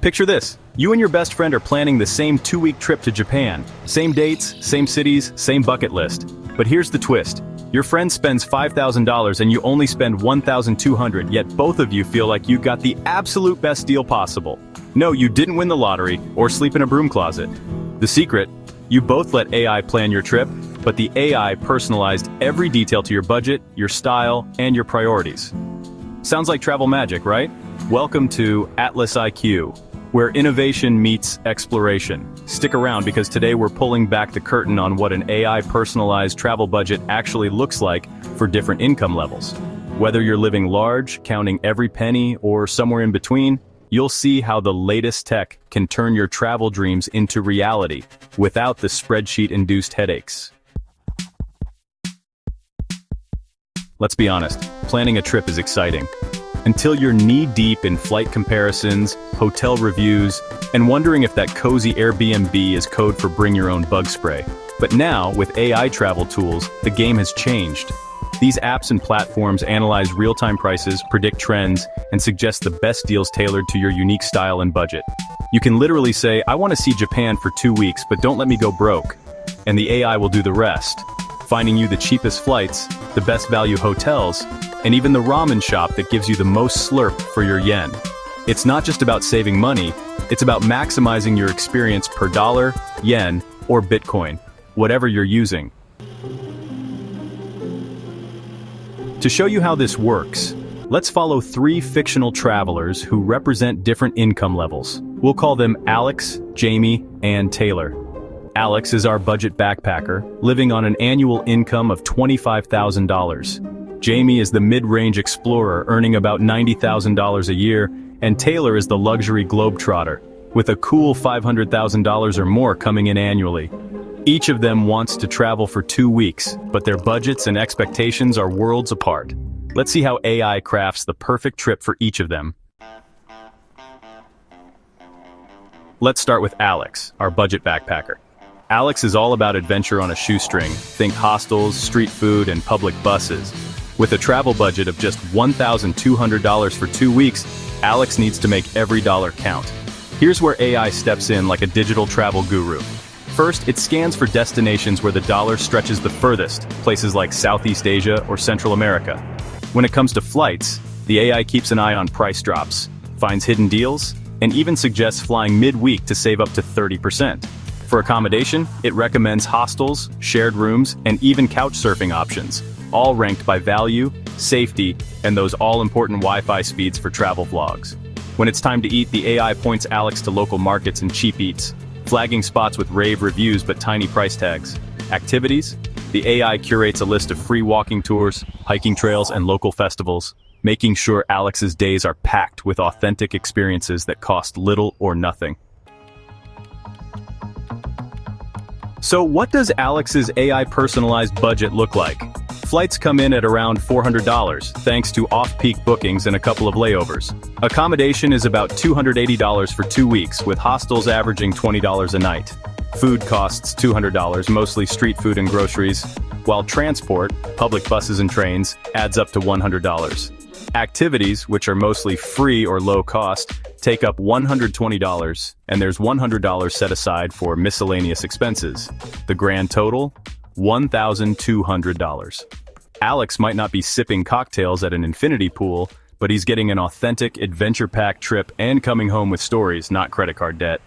Picture this. You and your best friend are planning the same 2-week trip to Japan. Same dates, same cities, same bucket list. But here's the twist. Your friend spends $5,000 and you only spend $1,200, yet both of you feel like you got the absolute best deal possible. No, you didn't win the lottery or sleep in a broom closet. The secret? You both let AI plan your trip, but the AI personalized every detail to your budget, your style, and your priorities. Sounds like travel magic, right? Welcome to AtlasIQ, where innovation meets exploration. Stick around because today we're pulling back the curtain on what an AI personalized travel budget actually looks like for different income levels. Whether you're living large, counting every penny, or somewhere in between, you'll see how the latest tech can turn your travel dreams into reality without the spreadsheet-induced headaches. Let's be honest, planning a trip is exciting. Until you're knee-deep in flight comparisons, hotel reviews, and wondering if that cozy Airbnb is code for bring your own bug spray. But now, with AI travel tools, the game has changed. These apps and platforms analyze real-time prices, predict trends, and suggest the best deals tailored to your unique style and budget. You can literally say, I want to see Japan for 2 weeks, but don't let me go broke. And the AI will do the rest, finding you the cheapest flights, the best value hotels, and even the ramen shop that gives you the most slurp for your yen. It's not just about saving money, it's about maximizing your experience per dollar, yen, or Bitcoin, whatever you're using. To show you how this works, let's follow 3 fictional travelers who represent different income levels. We'll call them Alex, Jamie, and Taylor. Alex is our budget backpacker, living on an annual income of $25,000. Jamie is the mid-range explorer, earning about $90,000 a year, and Taylor is the luxury globetrotter, with a cool $500,000 or more coming in annually. Each of them wants to travel for 2 weeks, but their budgets and expectations are worlds apart. Let's see how AI crafts the perfect trip for each of them. Let's start with Alex, our budget backpacker. Alex is all about adventure on a shoestring. Think hostels, street food, and public buses. With a travel budget of just $1,200 for 2 weeks, Alex needs to make every dollar count. Here's where AI steps in like a digital travel guru. First, it scans for destinations where the dollar stretches the furthest, places like Southeast Asia or Central America. When it comes to flights, the AI keeps an eye on price drops, finds hidden deals, and even suggests flying mid-week to save up to 30%. For accommodation, it recommends hostels, shared rooms, and even couch surfing options, all ranked by value, safety, and those all-important Wi-Fi speeds for travel vlogs. When it's time to eat, the AI points Alex to local markets and cheap eats, flagging spots with rave reviews but tiny price tags. Activities? The AI curates a list of free walking tours, hiking trails, and local festivals, making sure Alex's days are packed with authentic experiences that cost little or nothing. So what does Alex's AI personalized budget look like? Flights come in at around $400, thanks to off-peak bookings and a couple of layovers. Accommodation is about $280 for 2 weeks, with hostels averaging $20 a night. Food costs $200, mostly street food and groceries, while transport, public buses and trains, adds up to $100. Activities, which are mostly free or low cost, take up $120, and there's $100 set aside for miscellaneous expenses. The grand total? $1,200. Alex might not be sipping cocktails at an infinity pool, but he's getting an authentic, adventure-packed trip and coming home with stories, not credit card debt.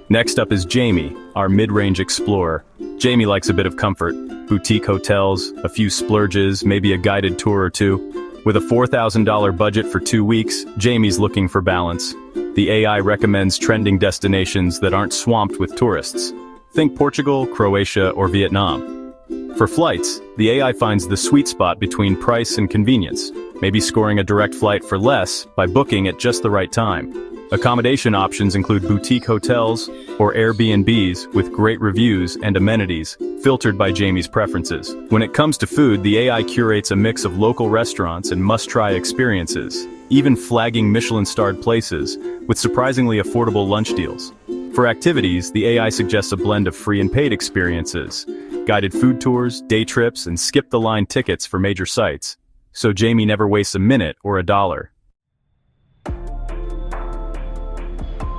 Next up is Jamie, our mid-range explorer. Jamie likes a bit of comfort, boutique hotels, a few splurges, maybe a guided tour or two. With a $4,000 budget for 2 weeks, Jamie's looking for balance. The AI recommends trending destinations that aren't swamped with tourists. Think Portugal, Croatia, or Vietnam. For flights, the AI finds the sweet spot between price and convenience, maybe scoring a direct flight for less by booking at just the right time. Accommodation options include boutique hotels or Airbnbs with great reviews and amenities, filtered by Jamie's preferences. When it comes to food, the AI curates a mix of local restaurants and must-try experiences, even flagging Michelin-starred places with surprisingly affordable lunch deals. For activities, the AI suggests a blend of free and paid experiences, guided food tours, day trips, and skip-the-line tickets for major sites, so Jamie never wastes a minute or a dollar.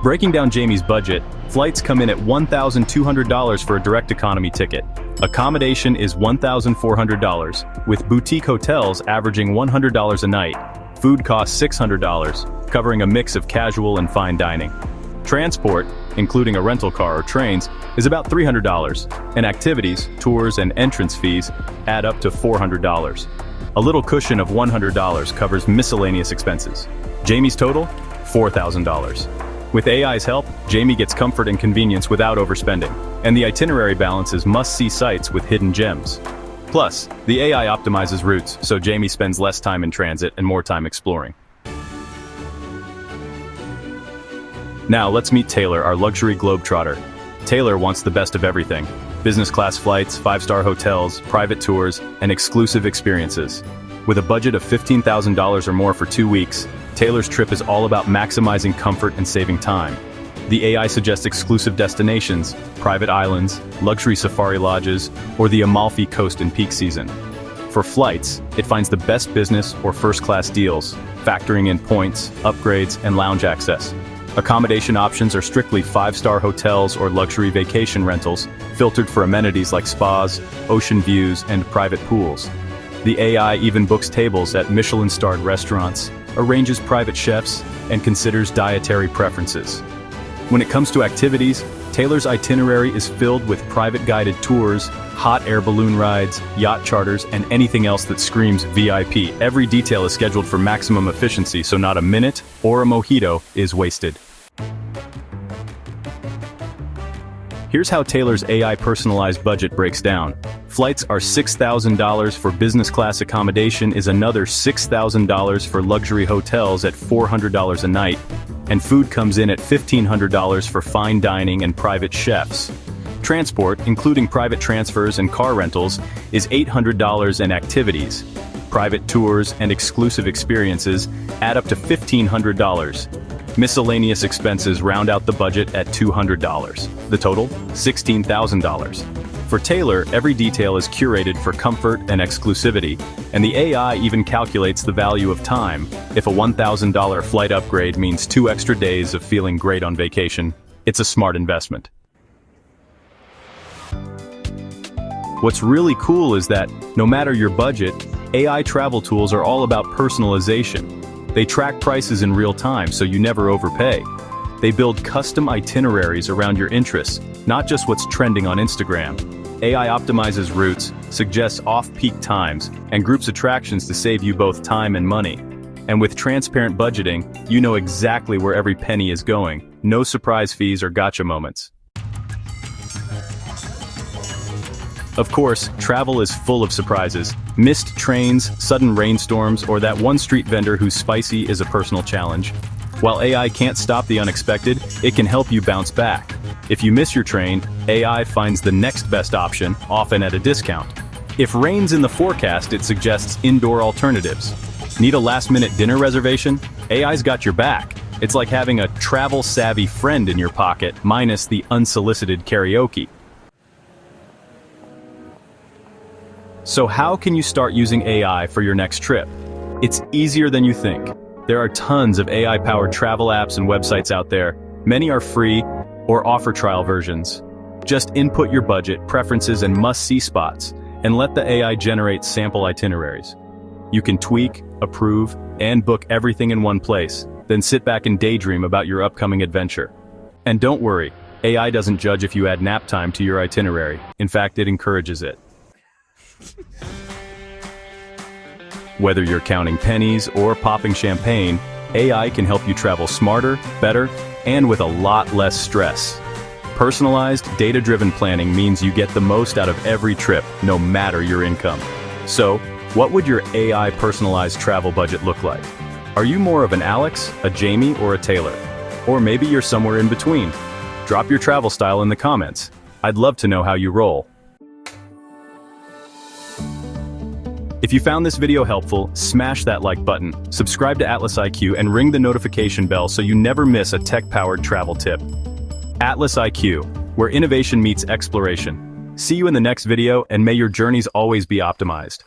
Breaking down Jamie's budget, flights come in at $1,200 for a direct economy ticket. Accommodation is $1,400, with boutique hotels averaging $100 a night. Food costs $600, covering a mix of casual and fine dining. Transport, including a rental car or trains, is about $300, and activities, tours, and entrance fees add up to $400. A little cushion of $100 covers miscellaneous expenses. Jamie's total? $4,000. With AI's help, Jamie gets comfort and convenience without overspending, and the itinerary balances must-see sites with hidden gems. Plus, the AI optimizes routes, so Jamie spends less time in transit and more time exploring. Now let's meet Taylor, our luxury globetrotter. Taylor wants the best of everything: business class flights, 5-star hotels, private tours, and exclusive experiences. With a budget of $15,000 or more for 2 weeks, Taylor's trip is all about maximizing comfort and saving time. The AI suggests exclusive destinations, private islands, luxury safari lodges, or the Amalfi Coast in peak season. For flights, it finds the best business or first-class deals, factoring in points, upgrades, and lounge access. Accommodation options are strictly 5-star hotels or luxury vacation rentals, filtered for amenities like spas, ocean views, and private pools. The AI even books tables at Michelin-starred restaurants, arranges private chefs, and considers dietary preferences. When it comes to activities, Taylor's itinerary is filled with private guided tours, hot air balloon rides, yacht charters, and anything else that screams VIP. Every detail is scheduled for maximum efficiency, so not a minute or a mojito is wasted. Here's how Taylor's AI personalized budget breaks down. Flights are $6,000 for business class. Accommodation is another $6,000 for luxury hotels at $400 a night, and food comes in at $1,500 for fine dining and private chefs. Transport, including private transfers and car rentals, is $800, and activities, private tours, and exclusive experiences add up to $1,500. Miscellaneous expenses round out the budget at $200. The total? $16,000. For Taylor, every detail is curated for comfort and exclusivity, and the AI even calculates the value of time. If a $1,000 flight upgrade means 2 extra days of feeling great on vacation, it's a smart investment. What's really cool is that, no matter your budget, AI travel tools are all about personalization. They track prices in real time so you never overpay. They build custom itineraries around your interests, not just what's trending on Instagram. AI optimizes routes, suggests off-peak times, and groups attractions to save you both time and money. And with transparent budgeting, you know exactly where every penny is going. No surprise fees or gotcha moments. Of course, travel is full of surprises. Missed trains, sudden rainstorms, or that one street vendor whose spicy is a personal challenge. While AI can't stop the unexpected, it can help you bounce back. If you miss your train, AI finds the next best option, often at a discount. If rain's in the forecast, it suggests indoor alternatives. Need a last-minute dinner reservation? AI's got your back. It's like having a travel-savvy friend in your pocket, minus the unsolicited karaoke. So how can you start using AI for your next trip? It's easier than you think. There are tons of AI-powered travel apps and websites out there. Many are free or offer trial versions. Just input your budget, preferences, and must-see spots, and let the AI generate sample itineraries. You can tweak, approve, and book everything in one place, then sit back and daydream about your upcoming adventure. And don't worry, AI doesn't judge if you add nap time to your itinerary. In fact, it encourages it. Whether you're counting pennies or popping champagne, AI can help you travel smarter, better, and with a lot less stress. Personalized, data-driven planning means you get the most out of every trip, no matter your income. So, what would your AI personalized travel budget look like? Are you more of an Alex, a Jamie, or a Taylor? Or maybe you're somewhere in between. Drop your travel style in the comments. I'd love to know how you roll. If you found this video helpful, smash that like button, subscribe to AtlasIQ, and ring the notification bell so you never miss a tech-powered travel tip. AtlasIQ, where innovation meets exploration. See you in the next video, and may your journeys always be optimized.